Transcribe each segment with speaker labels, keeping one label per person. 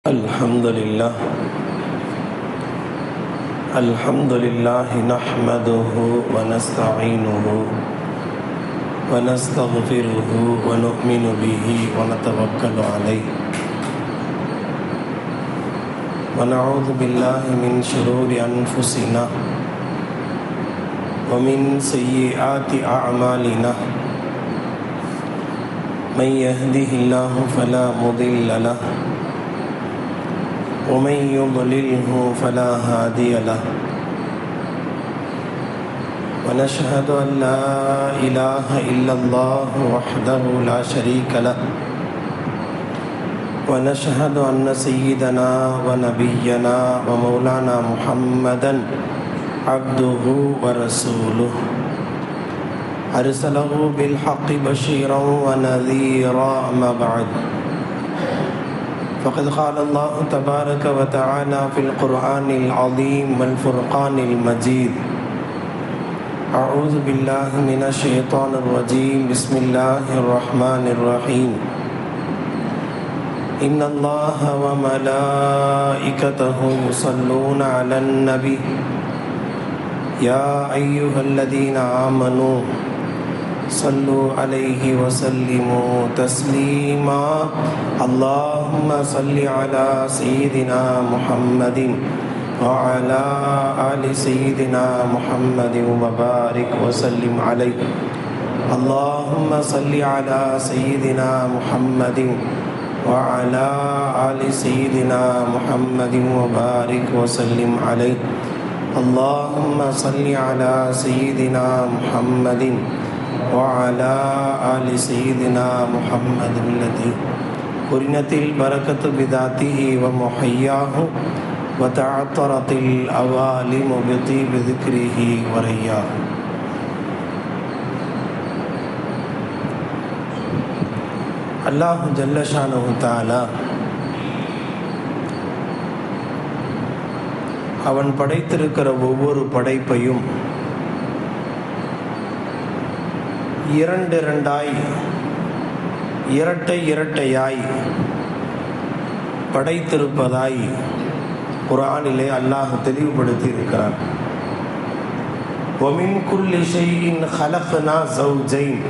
Speaker 1: الحمد لله نحمده ونستعينه ونستغفره ونؤمن به ونتوكل عليه ونعوذ بالله من شرور أنفسنا ومن سيئات أعمالنا من يهده الله فلا مضل له ومن يضلله فلا هادي له ونشهد أن لا إله إلا الله وحده لا شريك له ونشهد أن سيدنا ونبينا ومولانا محمدا عبده ورسوله أرسله بالحق بشيرا ونذيرا. أما بعد، فقد قال الله تبارك وتعالى في القرآن العظيم والفرقان المجيد: أعوذ بالله من الشيطان الرجيم. بسم الله الرحمن الرحيم. إن الله وملائكته يصلون على النبي يا أيها الذين آمنوا صلوا عليه وسلموا تسليما. اللهم صل على سيدنا محمد وعلى آل سيدنا محمد وبارك وسلم عليه. اللهم صل على سيدنا محمد وعلى آل سيدنا محمد وبارك وسلم عليه. اللهم صل على سيدنا محمد وعلى آل سيدنا محمد الذي قرنت البركة بذاته ومحياه وتعطرت الأوالم بطيب ذكره ورياه. அல்லாஹ் ஜல்ல ஷானஹு தஆலா அவன் படைத்திருக்கிற ஒவ்வொரு படைப்பையும் இரண்டாய் இரட்டையாய் படைத்திருப்பதாய் குர்ஆனிலே அல்லாஹ் தெளிவுபடுத்தி இருக்கிறார். وَمِنْ كُلِّ شَيْءٍ خَلَقْنَا زَوْجَيْنِ.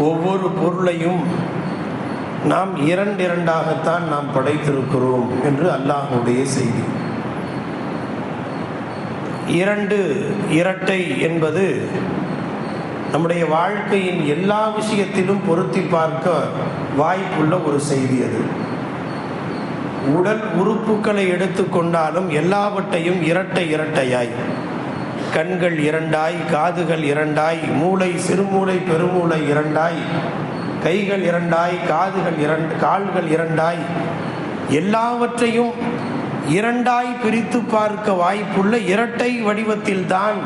Speaker 1: ஒவ்வொரு பொருளையும் நாம் இரண்டாகத்தான் நாம் படைத்திருக்கிறோம் என்று அல்லாஹ்வுடைய செய்தி. இரட்டை என்பது நம்முடைய வாழ்க்கையின் எல்லா விஷயத்திலும் பொருத்தி பார்க்க வாய்ப்புள்ள ஒரு செய்தி. அது உடல் உறுப்புகளை எடுத்துக்கொண்டாலும் எல்லாவற்றையும் இரட்டையாய், கண்கள் இரண்டாய், காதுகள் இரண்டாய், மூளை சிறுமூளை பெருமூளை இரண்டாய், கைகள் இரண்டாய், கால்கள் இரண்டாய், எல்லாவற்றையும் இரண்டாய் பிரித்து பார்க்க வாய்ப்புள்ள இரட்டை வடிவத்தில் தான்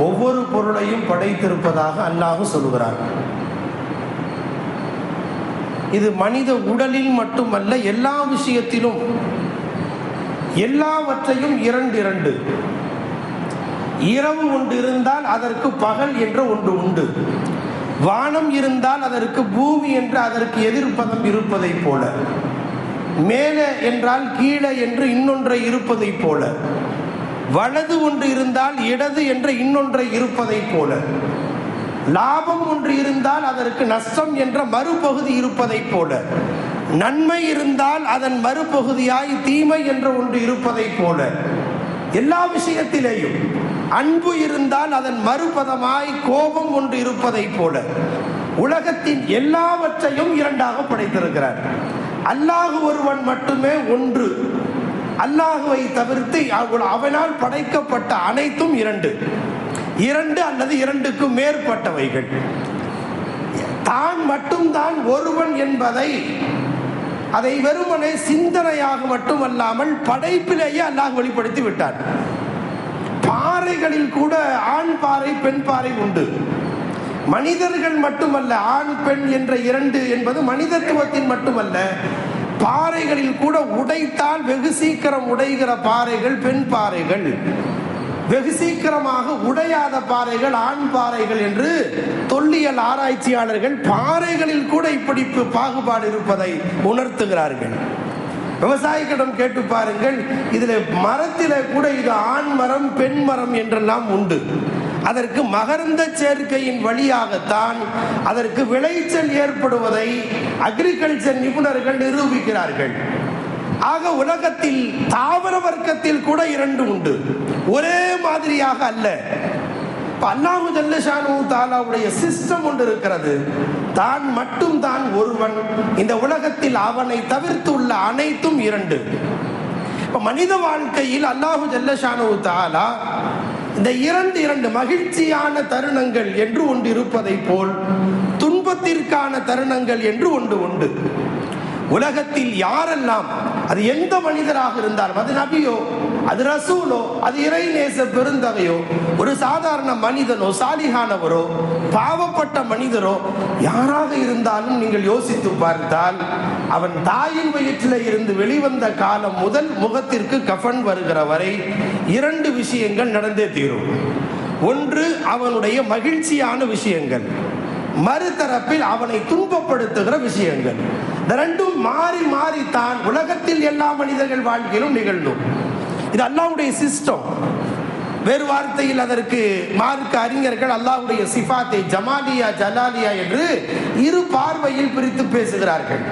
Speaker 1: ஒவ்வொரு பொருளையும் படைத்திருப்பதாக அல்லாஹ் சொல்கிறார். இது மனித உடலில் மட்டுமல்ல, எல்லா விஷயத்திலும் எல்லாவற்றையும் இரண்டு. இரவு ஒன்று இருந்தால் அதற்கு பகல் என்ற ஒன்று உண்டு. வானம் இருந்தால் அதற்கு பூமி என்று அதற்கு எதிர்ப்பதம் இருப்பதை போல, மேலே என்றால் கீழே என்று இன்னொன்றை இருப்பதை போல, வலது ஒன்று இருந்தால் இடது என்ற இன்னொன்றை இருப்பதை போல, லாபம் ஒன்று இருந்தால் அதற்கு நஷ்டம் என்ற மறுபகுதி இருப்பதை போல, நன்மை இருந்தால் அதன் மறுபகுதியாய் தீமை என்ற ஒன்று இருப்பதை போல, எல்லா விஷயத்திலேயும் அன்பு இருந்தால் அதன் மறுபதமாய் கோபம் ஒன்று இருப்பதை போல, உலகத்தின் எல்லாவற்றையும் இரண்டாக படைத்திருக்கிறார். அல்லாஹ் ஒருவன் மட்டுமே ஒன்று. அல்லாஹுவை தவிர்த்து அவனால் படைக்கப்பட்ட அனைத்தும் இரண்டு அல்லது இரண்டுக்கும் மேற்பட்டவைகள். தான் மட்டும்தான் ஒருவன் என்பதை அதை வெறுமனே சிந்தனையாக மட்டுமல்லாமல் படைப்பிலேயே அல்லாஹ் வெளிப்படுத்தி விட்டார். பாறைகளில் கூட ஆண் பாறை பெண் பாறை உண்டு. மனிதர்கள் மட்டுமல்ல, ஆண் பெண் என்ற இரண்டு என்பது மனிதத்துவத்தின் மட்டுமல்ல, பாறைகளில் கூட உடைத்தால் வெகு சீக்கிரம் உடைகிற பாறைகள் பெண் பாறைகள். வெகு சீக்கிரமாக உடையாத பாறைகள் ஆண் பாறைகள் என்று தொல்லியல் ஆராய்ச்சியாளர்கள் பாறைகளில் கூட இப்படி பாகுபாடு இருப்பதை உணர்த்துகிறார்கள். விவசாயிகளிடம் கேட்டு பாருங்கள், இதுல மரத்தில கூட இது ஆண் மரம் பெண் மரம் என்றெல்லாம் உண்டு. அதற்கு மகரந்த சேர்க்கையின் வழியாகத்தான் அதற்கு விளைச்சல் ஏற்படுவதை அக்ரிகல்ச்சர் நிபுணர்கள் நிரூபிக்கிறார்கள். ஆக உலகத்தில் தாவர வர்க்கத்தில் கூட இரண்டு உண்டு, ஒரே மாதிரியாக அல்ல. அல்லாஹு ஜல்ல ஷானஹு தஆலாவுடைய சிஸ்டம் ஒன்று இருக்கிறது. தான் மட்டும் தான் ஒருவன், இந்த உலகத்தில் அவனை தவிர்த்து உள்ள அனைத்தும் இரண்டு. மனித வாழ்க்கையில் அல்லாஹு ஜல்ல ஷானஹு தஆலா இந்த இரண்டு மகிழ்ச்சியான தருணங்கள் என்று ஒன்று இருப்பதை போல் துன்பத்திற்கான தருணங்கள் என்று ஒன்று உண்டு. உலகத்தில் யாரெல்லாம், அது எந்த மனிதராக இருந்தாலும், அது நபியோ அது ரசூலோ அது இறைநேச பெருந்தகையோ ஒரு சாதாரண மனிதனோ சாலிகானவரோ பாவப்பட்ட மனிதரோ யாராக இருந்தாலும் நீங்கள் யோசித்து பார்த்தால் அவன் தாயின் வயிற்றில் இருந்து வெளிவந்த காலம் முதல் முகத்திற்கு கஃன் வருகிற வரை இரண்டு விஷயங்கள் நடந்தே தீரும். ஒன்று அவனுடைய மகிழ்ச்சியான விஷயங்கள், மறுதரப்பில் அவனை துன்பப்படுத்துகிற விஷயங்கள். இந்த ரெண்டும் மாறி மாறித்தான் உலகத்தில் எல்லா மனிதர்கள் வாழ்க்கையிலும் நிகழ்ந்தும். இது அல்லாஹ்வுடைய சிஸ்டம். வேறு வார்த்தையில் அதற்கு மார்க்க அறிஞர்கள் அல்லாஹ்வுடைய சிஃபாத்தை ஜமாலியா ஜலாலியா என்று இரு பார்வையில் பிரித்து பேசுகிறார்கள்.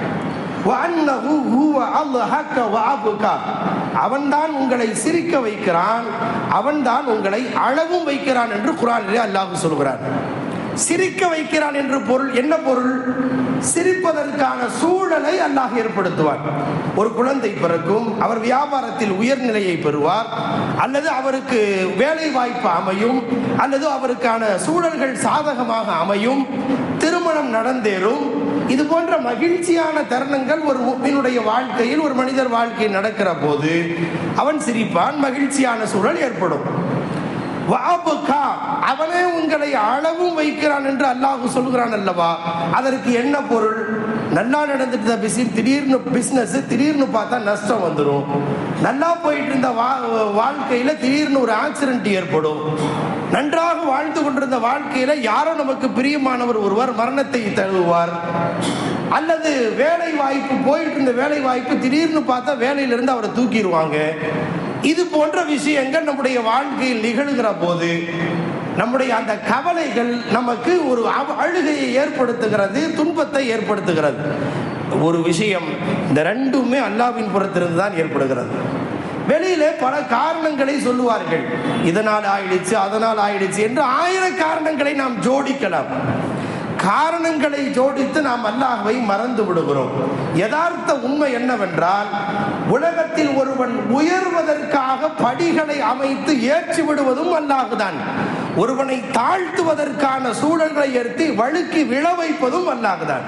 Speaker 1: அவன்தான் உங்களை சிரிக்க வைக்கிறான், அவன்தான் உங்களை அழவும் வைக்கிறான் என்று குர்ஆனிலே அல்லாஹ் சொல்கிறான். சிரிக்க வைக்கிறான் என்று பொருள் என்ன? பொருள் சிரிப்பதற்கான சூழலை அல்லாஹ் ஏற்படுத்துவார். ஒரு குழந்தை பிறக்கும், அவர் வியாபாரத்தில் உயர்நிலையை பெறுவார், அல்லது அவருக்கு வேலை வாய்ப்பு அமையும், அல்லது அவருக்கான சூழல்கள் சாதகமாக அமையும், திருமணம் நடந்தேறும். இது போன்ற மகிழ்ச்சியான தருணங்கள் ஒரு முஃமினுடைய வாழ்க்கையில், ஒரு மனிதர் வாழ்க்கையில் நடக்கிற போது அவன் சிரிப்பான், மகிழ்ச்சியான சூழல் ஏற்படும். அவனே உங்களை அளவும் வைக்கிறான் என்று அல்லாஹ் சொல்கிறான் அல்லவா? அதற்கு என்ன பொருள்? நல்லா நடந்துட்டு திடீர்னு பிசினஸ் திடீர்னு பார்த்தா நஷ்டம் வந்துடும். நல்லா போயிட்டு இருந்த வாழ்க்கையில திடீர்னு ஒரு ஆக்சிடென்ட் ஏற்படும். நன்றாக வாழ்ந்து கொண்டிருந்த வாழ்க்கையில யாரோ நமக்கு பிரியமானவர் ஒருவர் மரணத்தை தழுவார். அல்லது வேலை வாய்ப்பு போயிட்டு இருந்த வேலை வாய்ப்பு திடீர்னு பார்த்தா வேலையிலிருந்து அவரை தூக்கிடுவாங்க. இது போன்ற விஷயங்கள் நம்முடைய வாழ்க்கையில் நிகழ்கிற போது நம்முடைய அந்த கவலைகள் நமக்கு ஒரு அழுகையை ஏற்படுத்துகிறது, துன்பத்தை ஏற்படுத்துகிறது. ஒரு விஷயம், இந்த ரெண்டுமே அல்லாஹ்வின் புறத்திலிருந்து தான் ஏற்படுகிறது. வெளியிலே பல காரணங்களை சொல்லுவார்கள், இதனால் ஆயிடுச்சு அதனால் ஆயிடுச்சு என்று ஆயிரம் காரணங்களை நாம் ஜோடிக்கலாம். காரணங்களை ஜோடித்து நாம் அல்லாஹ்வை மறந்து விடுகிறோம். யதார்த்த உண்மை என்னவென்றால், உலகத்தில் ஒருவன் உயர்வதற்காக படிகளை அமைத்து ஏற்றி விடுவதும் அல்லாஹ் தான். ஒருவனை தாழ்த்துவதற்கான சூழல்களை ஏற்றி வழுக்கி விழ வைப்பதும் அல்லாஹ் தான்.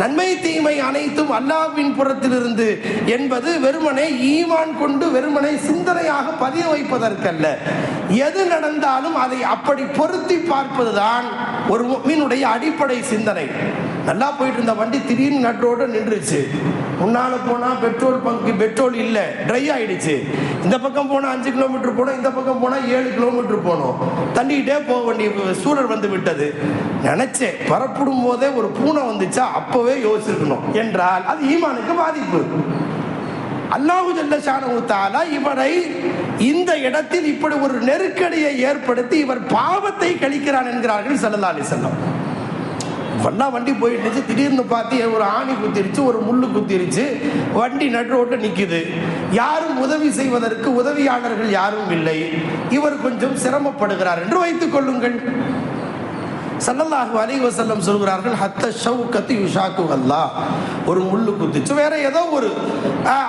Speaker 1: நன்மை தீமை அனைத்தும் அல்லாஹ்வின் புறத்திலிருந்து என்பது வெறுமனே ஈமான் கொண்டு வெறுமனே சிந்தனையாக பதிய வைப்பதற்கல்ல. எது நடந்தாலும் அதை அப்படி பொருத்தி பார்ப்பதுதான் ஒரு முஃமினுடைய அடிப்படை சிந்தனை. நல்லா போயிட்டு இருந்த வண்டி திடீர்னு நட்டோடு நின்றுச்சு. முன்னால போனா பெட்ரோல் பங்கு பெட்ரோல் இல்ல, ட்ரை ஆயிடுச்சு. இந்த பக்கம் போனா 5 கிலோமீட்டர் போனோம், இந்த பக்கம் போனா 7 கிலோமீட்டர் போனோம். தள்ளிக்கிட்டே போக வேண்டிய சூழல் வந்து விட்டது. நினைச்சேன் பரப்பிடும் போதே ஒரு பூனை வந்துச்சா அப்பவே யோசிக்கணும் என்றால் அது ஈமானுக்கு பாதிப்பு. அல்லாஹு ஜல்ல ஷானஹு தஆலா இவரை இந்த இடத்தில் இப்படி ஒரு நெருக்கடியை ஏற்படுத்தி இவர் பாவத்தை கழிக்கிறான் என்கிறார்கள் ஸல்லல்லாஹு அலைஹி வஸல்லம். வண்டி போயிட்டு திடீர்னு பார்த்து ஒரு ஆணி குத்திருச்சு, ஒரு முள்ளு குத்திருச்சு, வண்டி நடுரோட்ட நிக்குது. யாரும் உதவி செய்வதற்கு உதவியாளர்கள் யாரும் இல்லை. இவர் கொஞ்சம் சிரமப்படுகிறார் என்று வைத்துக் கொள்ளுங்கள். ஸல்லல்லாஹு அலைஹி வஸல்லம் சொல்கிறார்கள், ஹத்த ஷௌகத்து யுஷாக்கு அல்லாஹ், ஒரு முள்ளு குத்திச்சு, வேற ஏதோ ஒரு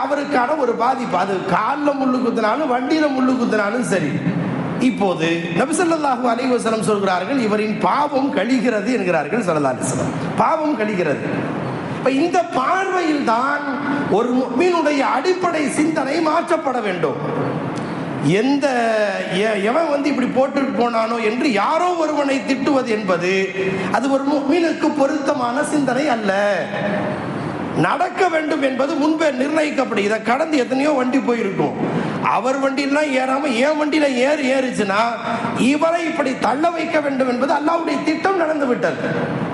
Speaker 1: அவருக்கான ஒரு பாதிப்பு, அது காலில் முள்ளு குத்தினாலும் வண்டியில முள்ளு குத்தினாலும் சரி. இப்போது நபி ஸல்லல்லாஹு அலைஹி வஸல்லம் சொல்கிறார்கள், இவரின் பாவம் கழிகிறது என்கிறார்கள் ஸல்லல்லாஹு அலைஹி வஸல்லம். பாவம் கழிகிறது. இந்த பார்வையில் தான் ஒரு முஃமினுடைய அடிப்படை சிந்தனை மாற்றப்பட வேண்டும். எவன் இப்படி போட்டு போனானோ என்று யாரோ ஒருவனை திட்டுவது என்பது அது ஒரு முஃமினுக்கு பொருத்தமான சிந்தனை அல்ல. நடக்க வேண்டும் என்பது முன்பே நிர்ணயிக்கப்படும். இதை கடந்து எத்தனையோ வண்டி போயிருக்கும். அவர் வண்டியெல்லாம் ஏறாம என் வண்டியில ஏறுச்சுன்னா இவரை இப்படி தள்ள வைக்க வேண்டும் என்பது அல்லாஹ்வுடைய திட்டம் நடந்து விட்டது.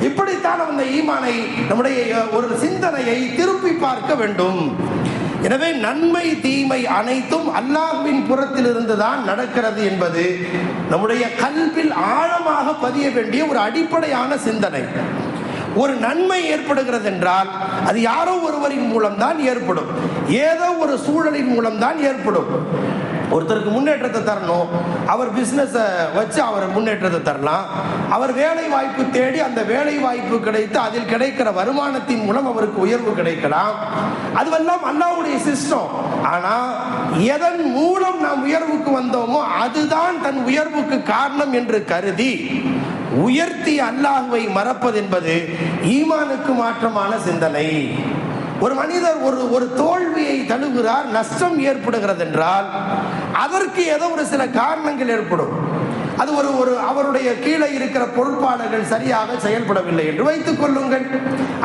Speaker 1: இப்படித்தான் அந்த ஈமானை, நம்முடைய ஒரு சிந்தனையை திருப்பி பார்க்க வேண்டும். எனவே நன்மை தீமை அனைத்தும் அல்லாஹ்வின் புறத்தில் இருந்துதான் நடக்கிறது என்பது நம்முடைய கல்வில் ஆழமாக பதிய வேண்டிய ஒரு அடிப்படையான சிந்தனை. ஒரு நன்மை ஏற்படுகிறது என்றால் அது யாரோ ஒருவரின் மூலம்தான் ஏற்படும், ஏதோ ஒரு சூழலின் மூலம்தான் ஏற்படும். ஒருத்தருக்கு முன்னேற்றத்தை தரணும், அவர் பிசினஸ் வச்சு அவர் முன்னேற்றத்தை தரலாம். அவர் வேலை வாய்ப்பு தேடி அந்த வேலை வாய்ப்பு கிடைத்து அதில் கிடைக்கிற வருமானத்தின் மூலம் அவருக்கு உயர்வு கிடைக்கலாம். அதுவெல்லாம் அல்லாஹ்வுடைய சிஸ்டம். ஆனா எதன் மூலம் நாம் உயர்வுக்கு வந்தோமோ அதுதான் தன் உயர்வுக்கு காரணம் என்று கருதி உயர்த்தி அல்லாஹ்வை மறப்பது என்பது ஈமானுக்கு மாற்றமான சிந்தனை. ஒரு மனிதர் ஒரு தோல்வியை தழுவுகிறார், நஷ்டம் ஏற்படுகிறது என்றால் அதற்கு ஏதோ ஒரு சில காரணங்கள் ஏற்படும். அது ஒரு அவருடைய கீழே இருக்கிற பொறுப்பாளர்கள் சரியாக செயல்படவில்லை என்று வைத்துக் கொள்ளுங்கள்,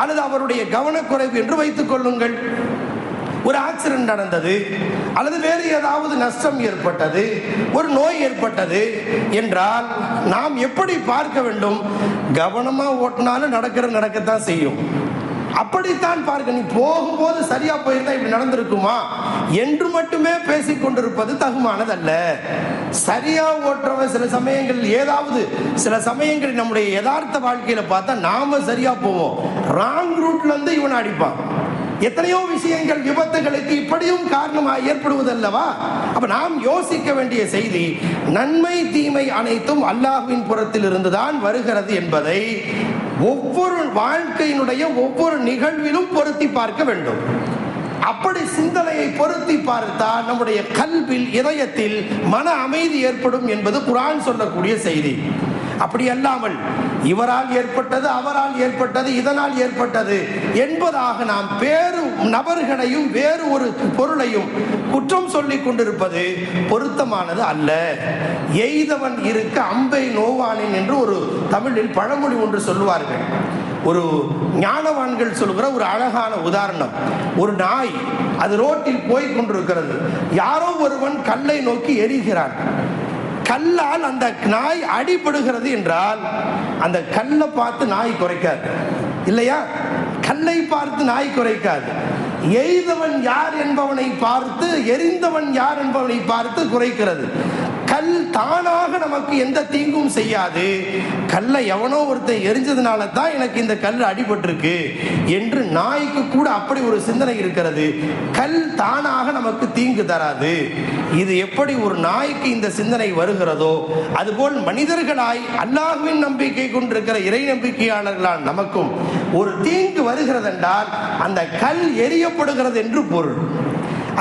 Speaker 1: அல்லது அவருடைய கவனக்குறைவு என்று வைத்துக் கொள்ளுங்கள். ஒரு ஆக்சிடென்ட் நடந்தது, அல்லது வேறு ஏதாவது நஷ்டம் ஏற்பட்டது, ஒரு நோய் ஏற்பட்டது என்றால் நாம் எப்படி பார்க்க வேண்டும்? கவனமா ஓட்டினாலும் நடக்கத்தான் செய்யும். அப்படித்தான் பார்க்க. நீ போகும்போது சரியா போயிருந்தா இப்படி நடந்திருக்குமா என்று மட்டுமே பேசிக் கொண்டிருப்பது தகுமானதல்ல. சரியா ஓட்டுறவன் சில சமயங்களில் நம்முடைய யதார்த்த வாழ்க்கையில பார்த்தா நாம சரியா போவோம், ராங் ரூட்ல இருந்து இவன் அடிப்பான். எத்தனையோ விஷயங்கள் விபத்துகளுக்கு இப்படியும் காரணமாக ஏற்படுவதல்லவா? அப்ப நாம் யோசிக்க வேண்டிய செய்தி, நன்மை தீமை அனைத்தும் அல்லாஹ்வின் புறத்தில் இருந்துதான் வருகிறது என்பதை ஒவ்வொரு வாழ்க்கையினுடைய ஒவ்வொரு நிகழ்விலும் பொருத்தி பார்க்க வேண்டும். அப்படி சிந்தனையை பொருத்தி பார்த்தால் நம்முடைய கல்வில், இதயத்தில் மன அமைதி ஏற்படும் என்பது குர்ஆன் சொல்லக்கூடிய செய்தி. அப்படி அல்லாமல் இவரால் ஏற்பட்டது, அவரால் ஏற்பட்டது, இதனால் ஏற்பட்டது என்பதாக நாம் வேறு நபர்களையும் வேறு ஒரு பொருளையும் குற்றம் சொல்லிக் கொண்டிருப்பது பொருத்தமானது அல்ல. எய்தவன் இருக்க அம்பை நோவானேன் என்று ஒரு தமிழில் பழமொழி ஒன்று சொல்லுவார்கள். ஒரு ஞானவான்கள் சொல்கிற ஒரு அழகான உதாரணம். ஒரு நாய் அது ரோட்டில் போய் கொண்டிருக்கிறது. யாரோ ஒருவன் கல்லை நோக்கி எரிகிறான். கல்லால் அந்த நாய் அடிபடுகிறது என்றால் அந்த கல்லை பார்த்து நாய் குறைக்காது இல்லையா? கல்லை பார்த்து நாய் குறைக்காது. எய்தவன் யார் என்பவனை பார்த்து, எரிந்தவன் யார் என்பவனை பார்த்து குறைக்கிறது. கல் தானாக நமக்கு எந்த தீங்கும் செய்யாது. கல்லை எவனோ ஒருத்தன் எரிஞ்சதுனால தான் எனக்கு இந்த கல் அடிபட்டிருக்கு என்று நாய்க்கு கூட அப்படி ஒரு சிந்தனை இருக்கிறது. கல் தானாக நமக்கு தீங்கு தராது. இது எப்படி ஒரு நாய்க்கு இந்த சிந்தனை வருகிறதோ அதுபோல் மனிதர்களாய் அல்லாஹ்வின் நம்பிக்கை கொண்டிருக்கிற இறை நம்பிக்கையாளர்களால் நமக்கும் ஒரு தீங்கு வருகிறது என்றால் அந்த கல் எரியப்படுகிறது என்று பொருள்.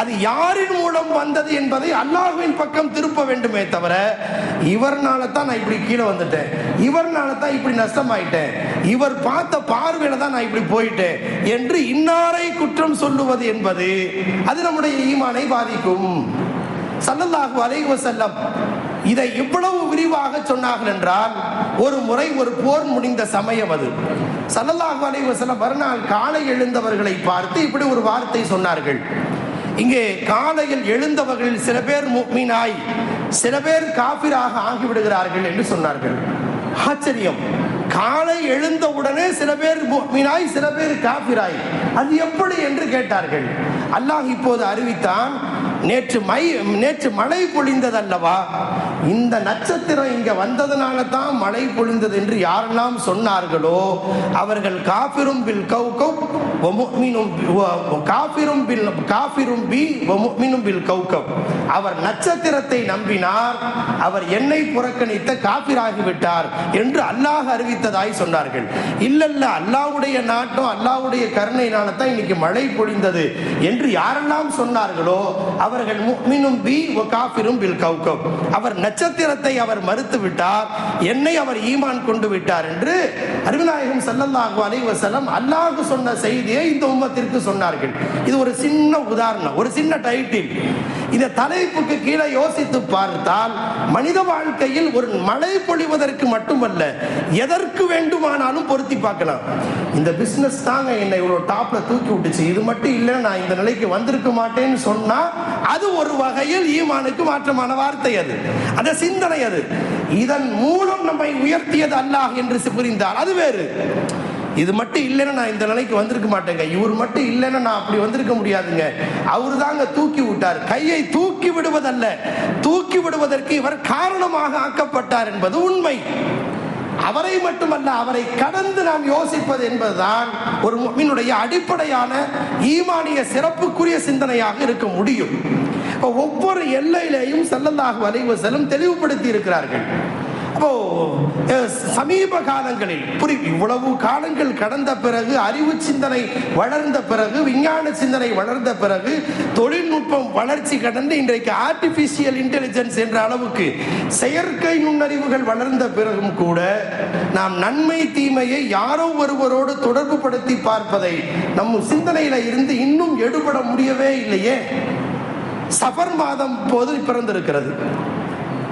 Speaker 1: அது யாரின் மூலம் வந்தது என்பதை அல்லாஹ்வின் பக்கம் திருப்ப வேண்டுமே தவிர, இவர்னால தான் நான் இப்படி கீழே வந்துட்டேன், இவர்னால தான் இப்படி நஷ்டமாயிட்டேன், இவர் பார்த்த பார்வையில தான் நான் இப்படி போயிட்டேன் என்று இன்னாரை குற்றம் சொல்லுவது என்பது அது நம்முடைய ஈமானை பாதிக்கும். ஸல்லல்லாஹு அலைஹி வஸல்லம் இதை இவ்வளவு விரிவாக சொன்னார்கள் என்றால், ஒரு முறை ஒரு போர் முடிந்த சமயம் அது. ஸல்லல்லாஹு அலைஹி வஸல்லம் மறுநாள் காலை எழுந்தவர்களை பார்த்து இப்படி ஒரு வார்த்தை சொன்னார்கள். இங்கே காலையில் எழுந்தவர்களில் சில பேர் முஃமினாய், சில பேர் காபிராக ஆகிவிடுகிறார்கள் என்று சொன்னார்கள். ஆச்சரியம்! காலை எழுந்த உடனே சில பேர் முஃமினாய், சில பேர் காபிராய், அது எப்படி என்று கேட்டார்கள். அல்லாஹ் இப்போது அறிவித்தான், நேற்று மழை பொழிந்தது அல்லவா, இந்த நட்சத்திரம் இங்க வந்ததனால தான் மழை பொழிந்தது என்று யாரெல்லாம் சொன்னார்களோ அவர்கள் காஃபிரும் பில் கௌகப் வ முஃமினும் பில் கௌகப், அவர் நட்சத்திரத்தை நம்பினார், அவர் என்னை புறக்கணித்த காஃபிராகிவிட்டார் என்று அல்லாஹ் அறிவித்ததாய் சொன்னார்கள். இல்லல்ல, அல்லாஹ்வுடைய நாட்டம், அல்லாஹ்வுடைய கருணையினால தான் இன்னைக்கு மழை பொழிந்தது என்று யாரெல்லாம் சொன்னார்களோ அவர்கள் முஃமினும் பி வ காஃபிரும் பில் கௌகப், அவர் நட்சத்திரத்தை அவர் மறுத்து விட்டார், என்னை அவர் ஈமான் கொண்டு விட்டார் என்று அருமைநாயகம் ஸல்லல்லாஹு அலைஹி வஸல்லம் அல்லாஹ் சொன்ன செய்தியை இந்த உம்மத்திற்கு சொன்னார்கள். இது ஒரு சின்ன உதாரணம், ஒரு சின்ன டைட்டில். இந்த தலைப்புக்கு கீழே யோசித்து பார்த்தால் மனித வாழ்க்கையில் ஒரு மழை பொழிவதற்கு மட்டுமல்ல, எதற்கு வேண்டுமானாலும் பொருத்தி பார்க்கலாம். இந்த பிசினஸ் தாங்க என்னை இவ்வளவு டாப்ல தூக்கி விட்டுச்சு, இது மட்டும் இல்லை நான் இந்த நிலைக்கு வந்திருக்க மாட்டேன்னு சொன்னா அது ஒரு வகையில் ஈமானுக்கு மாற்றமான வார்த்தை. அது அந்த சிந்தனை. அது இதன் மூலம் நம்மை உயர்த்தியது அல்லாஹ் என்று புரிந்தால் அது வேறு. இது மட்டும் இல்லைன்னா நான் இந்த நிலைக்கு வந்திருக்க மாட்டேங்க, இவர் மட்டும் இல்லைன்னா நான் அப்படி வந்திருக்க முடியாதுங்க, அவரு தாங்க தூக்கி விட்டார். கையை தூக்கி விடுவதல்ல, தூக்கி விடுவதற்கு இவர் காரணமாக ஆக்கப்பட்டார் என்பது உண்மை. அவரை மட்டுமல்ல, அவரை கடந்து நாம் யோசிப்பது என்பதுதான் ஒரு முஃமினுடைய அடிப்படையான ஈமானிய சிறப்புக்குரிய சிந்தனையாக இருக்க முடியும். ஒவ்வொரு எல்லையிலேயும் ஸல்லல்லாஹு அலைஹி வஸல்லம் தெளிவுபடுத்தி இருக்கிறார்கள். அப்போ சமீப காலங்களில் இவ்வளவு காலங்கள் கடந்த பிறகு, அறிவு சிந்தனை வளர்ந்த பிறகு, விஞ்ஞான சிந்தனை வளர்ந்த பிறகு, தொழில்நுட்பம் வளர்ச்சி கடந்து இன்றைக்கு ஆர்டிபிஷியல் இன்டெலிஜென்ஸ் என்ற அளவுக்கு செயற்கை நுண்ணறிவுகள் வளர்ந்த பிறகும் கூட நாம் நன்மை தீமையை யாரோ ஒருவரோடு தொடர்பு படுத்தி பார்ப்பதை நம் சிந்தனையில இருந்து இன்னும் எடுபட முடியவே இல்லையே. சஃபர் மாதம் போது பிறந்திருக்கிறது.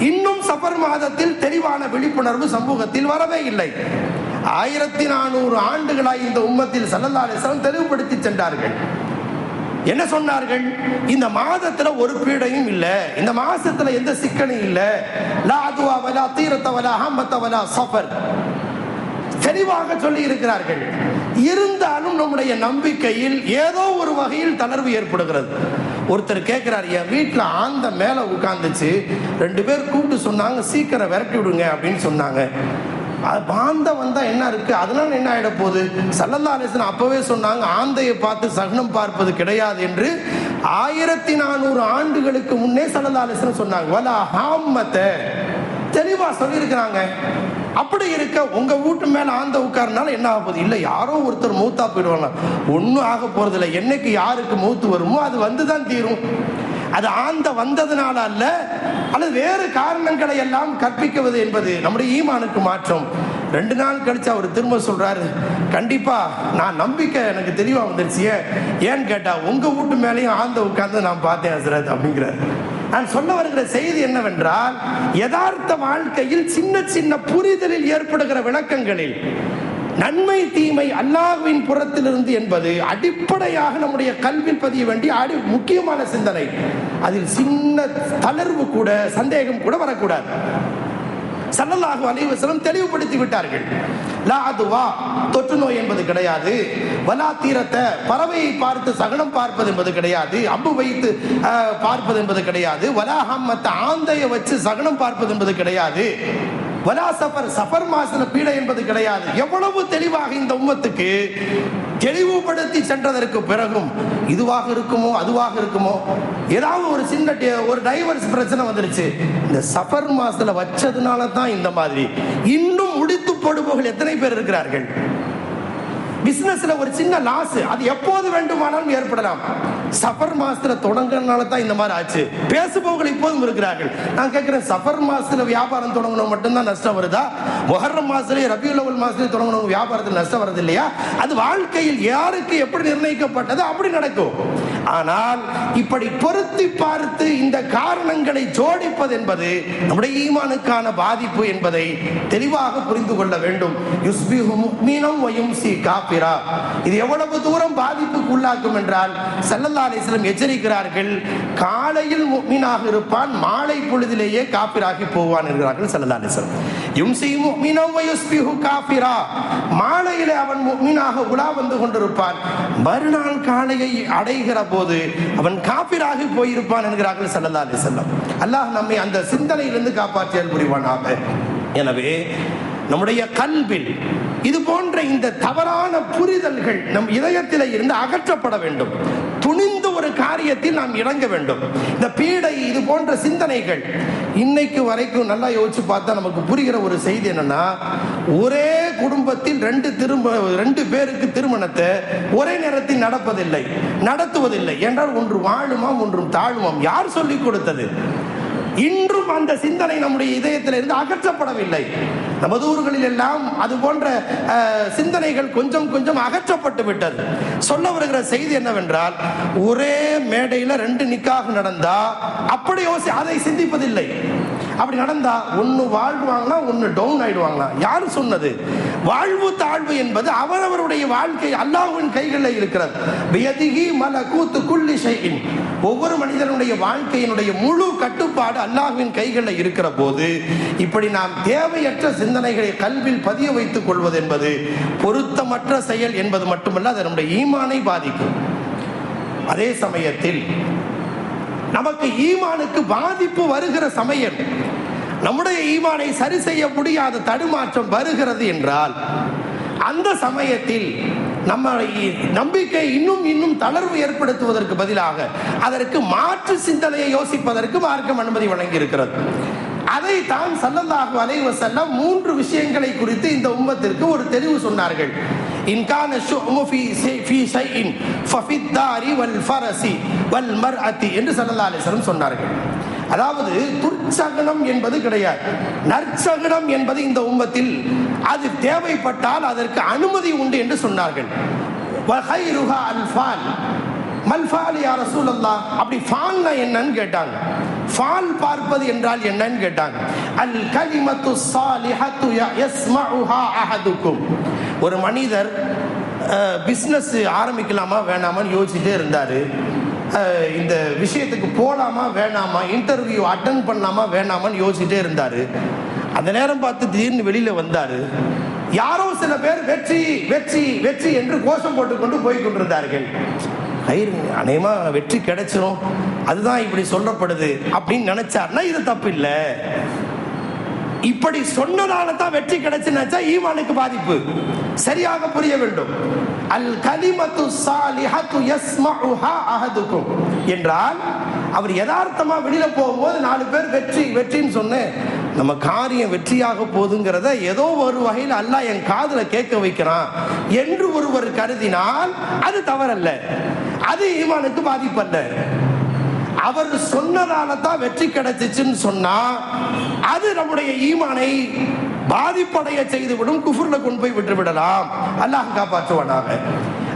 Speaker 1: இன்னும் சஃபர் மாதத்தில் தெளிவான விழிப்புணர்வு சமூகத்தில் வரவே இல்லை. 1400 ஆண்டுகளாய் இந்த உம்மத்தில் ஸல்லல்லாஹு அலைஹி வஸல்லம் தெளிவுபடுத்தி சென்றார்கள். என்ன சொன்னார்கள்? இந்த மாதத்துல ஒரு பீடையும் இல்ல, இந்த மாசத்துல எந்த சிக்கலும் இல்ல, லா அதுவா வலா தீரத்த வலா ஹம்மத்த வலா சஃபர், தெளிவாக சொல்லி இருக்கிறார்கள். இருந்தாலும் நம்முடைய நம்பிக்கையில் ஏதோ ஒரு வகையில் தளர்வு ஏற்படுகிறது. ஒருத்தர் கேட்கிறார், என் வீட்டில் ஆந்த மேல உட்கார்ந்துச்சு, 2 பேர் கூப்பிட்டு சொன்னாங்க சீக்கிரம் விரட்டி விடுங்க அப்படின்னு சொன்னாங்க. ஆந்த வந்தா என்ன இருக்கு, அதனால என்ன ஆயிட போகுது? ஸல்லல்லாஹு அலைஹி வஸல்லம் அப்பவே சொன்னாங்க ஆந்தையை பார்த்து சகுனம் பார்ப்பது கிடையாது என்று. 1400 ஆண்டுகளுக்கு முன்னே ஸல்லல்லாஹு அலைஹி வஸல்லம் சொன்னாங்க. வலா ஹாம்மத, தெளிவா சொல்லியிருக்கிறாங்க. அப்படி இருக்க உங்க வீட்டு மேல ஆந்த உட்கார்னால என்ன ஆக போகுது? இல்ல யாரோ ஒருத்தர் மூத்தா போயிடுவாங்க, ஒன்னும் ஆக போறது இல்லை. என்னைக்கு யாருக்கு மூத்து வருமோ அது வந்துதான் தீரும். அது ஆந்த வந்ததுனால அல்ல, அல்லது வேறு காரணங்களை எல்லாம் கற்பிக்குவது என்பது நம்முடைய ஈமானுக்கு மாற்றம். 2 நாள் கழிச்சு அவர் திரும்ப சொல்றாரு, கண்டிப்பா நான் நம்பிக்கை எனக்கு தெளிவா வந்துருச்சு. ஏன்னு கேட்டா உங்க வீட்டு மேலேயும் ஆந்த உட்கார்ந்து நான் பார்த்தேன் ஹஸ்ரத் அப்படிங்கிறார். நான் சொல்ல வருகிற செய்தி என்னவென்றால், யதார்த்த வாழ்க்கையில் சின்ன சின்ன புரிதலில் ஏற்படுகிற விளக்கங்களில் நன்மை தீமை அல்லாஹ்வின் புறத்திலிருந்து என்பது அடிப்படையாக நம்முடைய கல்வியில் பதிய வேண்டிய முக்கியமான சிந்தனை. அதில் சின்ன தளர்வு கூட, சந்தேகம் கூட வரக்கூடாது. ஸல்லல்லாஹு அலைஹி வஸல்லம் தெளிவுபடுத்தி விட்டார்கள். லா அதுவா, தொற்று நோய் என்பது கிடையாது. வலா தீரத்த, பறவையை பார்த்து சகனம் பார்ப்பது என்பது கிடையாது. அம்பு வைத்து பார்ப்பது என்பது கிடையாது. வலா ஹம்மத்த, ஆந்தையை வச்சு சகனம் பார்ப்பது என்பது கிடையாது. வலா சஃபர், சஃபர் மாசத்துல பீடை என்பது கிடையாது. எவ்வளவு தெளிவாக இந்த உம்மத்துக்கு தெளிவுபடுத்தி சென்றதற்கு பிறகும் இதுவாக இருக்குமோ அதுவாக இருக்குமோ, ஏதாவது ஒரு சின்ன ஒரு டைவர்ஸ் பிரச்சனை வந்துருச்சு, இந்த சஃபர் மாசத்துல வச்சதுனால தான் இந்த மாதிரி. இன்னும் முடித்து போடுபவர்கள் எத்தனை பேர் இருக்கிறார்கள்? பிசினஸ்ல ஒரு சின்ன லாஸ், அது எப்போது வேண்டுமானாலும் ஏற்படலாம். சஃபர் மாசத்துல தொடங்கினால தான் இந்த மாதிரி ஆச்சு. பேசுபவர்கள் இப்போதும் இருக்கிறார்கள். நான் கேட்கிறேன், சஃபர் மாசத்துல வியாபாரம் தொடங்கணும் மட்டும்தான் நஷ்டம் வருதா? முஹர்ரம் மாசத்துல, ரபியுல் அவ்வல் மாசத்துல தொடங்கணும் வியாபாரத்தில் நஷ்டம் வருது இல்லையா? அது வாழ்க்கையில் யாருக்கு எப்படி நிர்ணயிக்கப்பட்டது அப்படி நடக்கும். ஆனால் இப்படி பொருத்தி பார்த்து இந்த காரணங்களை ஜோடிப்பது என்பது நம்முடைய ஈமானுக்கான பாதிப்பு என்பதை தெளிவாக புரிந்து கொள்ள வேண்டும். யுஸ்பிஹு முஃமினன் வ யும்சி காஃபிரா, இது எவ்வளவு தூரம் பாதிப்புக்கு உள்ளாக்கும் என்றால் ஸல்லல்லாஹு அலைஹி வஸல்லம் எச்சரிக்கிறார்கள். காலையில் முஃமினாக இருப்பான், மாலை பொழுதிலேயே காஃபிராகி போவான் என்கிறார்கள் ஸல்லல்லாஹு அலைஹி வஸல்லம். யும்சி முஃமினன் வ யுஸ்பிஹு காஃபிரா, மாலையிலே அவன் முஃமினாக உலா வந்து கொண்டிருப்பான், மறுநாள் காலையை அடைகிற போது அவன் காபிராகி போயிருப்பான் என்கிறார்கள் ஸல்லல்லாஹு அலைஹி வஸல்லம். அல்லாஹ் நம்மை அந்த சிந்தனையிலிருந்து காப்பாற்றியல் புரிவானாக. எனவே நம்முடைய கல்வில் இது போன்ற இந்த தவறான புரிதல்கள் நம் இதயத்தில் இருந்து அகற்றப்பட வேண்டும். துணிந்த ஒரு காரியத்தில் நாம் இறங்க வேண்டும். இந்த பீடை, இது போன்ற சிந்தனைகள் இன்னைக்கு வரைக்கும் நல்லா யோசிச்சு பார்த்தா நமக்கு புரிகிற ஒரு செய்தி என்னன்னா, ஒரே குடும்பத்தில் 2 பேருக்கு திருமணத்தை ஒரே நேரத்தில் நடத்துவதில்லை என்றால் ஒன்று வாழுமாம் ஒன்றும் தாழுமாம். யார் சொல்லிக் கொடுத்தது? இன்றும் அந்த சிந்தனை நம்முடைய இதயத்திலிருந்து அகற்றப்படவில்லை. நமது ஊர்களில் எல்லாம் அது போன்ற சிந்தனைகள் கொஞ்சம் கொஞ்சம் அகற்றப்பட்டு விட்டது. சொல்ல வருகிற செய்தி என்னவென்றால், ஒரே மேடையில் 2 நிக்காக நடந்தா அப்படி அதை சிந்திப்பதில்லை. அப்படி நடந்தா ஒன்னு வாழ்வாங்களா, ஒன்னு டவுன் ஆயிடுவாங்களா? யாரு சொன்னது? வாழ்வு தாழ்வு என்பது அவரவருடைய வாழ்க்கை அல்லாஹ்வின் கைகளில் இருக்கிறது. பியதிஹி மலகூத்து குல்லி ஷைஇன். ஒவ்வொரு மனிதனுடைய வாழ்க்கையினுடைய முழு கட்டுப்பாடு அல்லாஹ்வின் கைகளில் இருக்கிற போது இப்படி நாம் தேவையற்ற சிந்தனைகளை கல்வியில் பதிய வைத்துக் கொள்வது என்பது பொருத்தமற்ற செயல் என்பது மட்டுமல்ல, அது நம்முடைய ஈமானை பாதிக்கும். அதே சமயத்தில் நமக்கு ஈமானுக்கு பாதிப்பு வருகிற சமயம், நம்முடைய ஈமானை சரி செய்ய முடியாத தடுமாற்றம் வருகிறது என்றால், அந்த சமயத்தில் நம்ம நம்பிக்கை இன்னும் தளர்வு ஏற்படுத்துவதற்கு பதிலாக அதற்கு மாற்று சிந்தனையை யோசிப்பதற்கு மார்க்கம் அனுமதி வழங்கி இருக்கிறது. அதை தான் ஸல்லல்லாஹு அலைஹி வஸல்லம் 3 விஷயங்களை குறித்து இந்த உம்மத்திற்கு ஒரு தெளிவு சொன்னார்கள். இன்கான ஷுஅமு ஃபீ ஷைஇன் ஃபஃபித் தாரி வல் ஃபரசி வல் மர்அதி என்று ஸல்லல்லாஹு அலைஹி வஸல்லம் சொன்னார்கள். அதாவது துர்ச்சகனம் என்பது கிடையாது, நற்சகனம் என்பது இந்த உம்மத்தில் அது தேவைப்பட்டால் அதற்கு அனுமதி உண்டு என்று சொன்னார்கள். வஹைருஹா அல் ஃபால். மல்ஃபால் யா ரசூலல்லாஹ், அப்படி ஃபால்னா என்னன்னு கேட்டாங்க. ஃபால் பார்ப்பது என்றால் என்னன்னு கேட்டாங்க. அல் கலிமத்து ஸாலிஹத்து யஸ்மஉஹா அஹதுக்கும். ஒரு மனிதர் பிஸ்னஸ் ஆரம்பிக்கலாமா வேணாமான்னு யோசிச்சுட்டே இருந்தாரு. இந்த விஷயத்துக்கு போகலாமா வேணாமா, இன்டர்வியூ அட்டன் பண்ணலாமா வேணாமான்னு யோசிச்சுட்டே இருந்தாரு. அந்த நேரம் பார்த்து திடீர்னு வெளியில வந்தாரு. யாரோ சில பேர் வெற்றி வெற்றி வெற்றி என்று கோஷம் போட்டுக்கொண்டு போய் கொண்டிருந்தார்கள். அநேகமா வெற்றி கிடைச்சிரும், அதுதான் இப்படி சொல்லப்படுது அப்படின்னு நினைச்சார்னா இது தப்பு இல்லை. இப்படி சொன்னதால தான் வெற்றி கிடைச்சுன்னா ஈமானுக்கு பாதிப்பு. சரியாக புரிய வேண்டும். அல் கலிமத்து ஸாலிஹத்து யஸ்மஉஹா அஹதுக்கும் என்றால், அவர் யதார்த்தமா வெளியில போகும்போது 4 பேர் வெற்றி வெற்றின்னு சொன்னேன், நம்ம காரியம் வெற்றியாக போதுங்கிறத ஏதோ ஒரு வகையில் அல்லாஹ் என் காதுல கேட்க வைக்கிறான் என்று ஒருவர் கருதினால் அது தவறல்ல, அது ஈமானுக்கு பாதிப்பல்ல. அவர் சொன்னதால தான் வெற்றி கிடைச்சிச்சுன்னு சொன்னா அது நம்முடைய ஈமானை பாதிப்படைய செய்துவிடும், குஃப்ர்ல கொண்டு போய் விட்டு விடலாம். அல்லாஹ் காப்பாற்றுவானாக.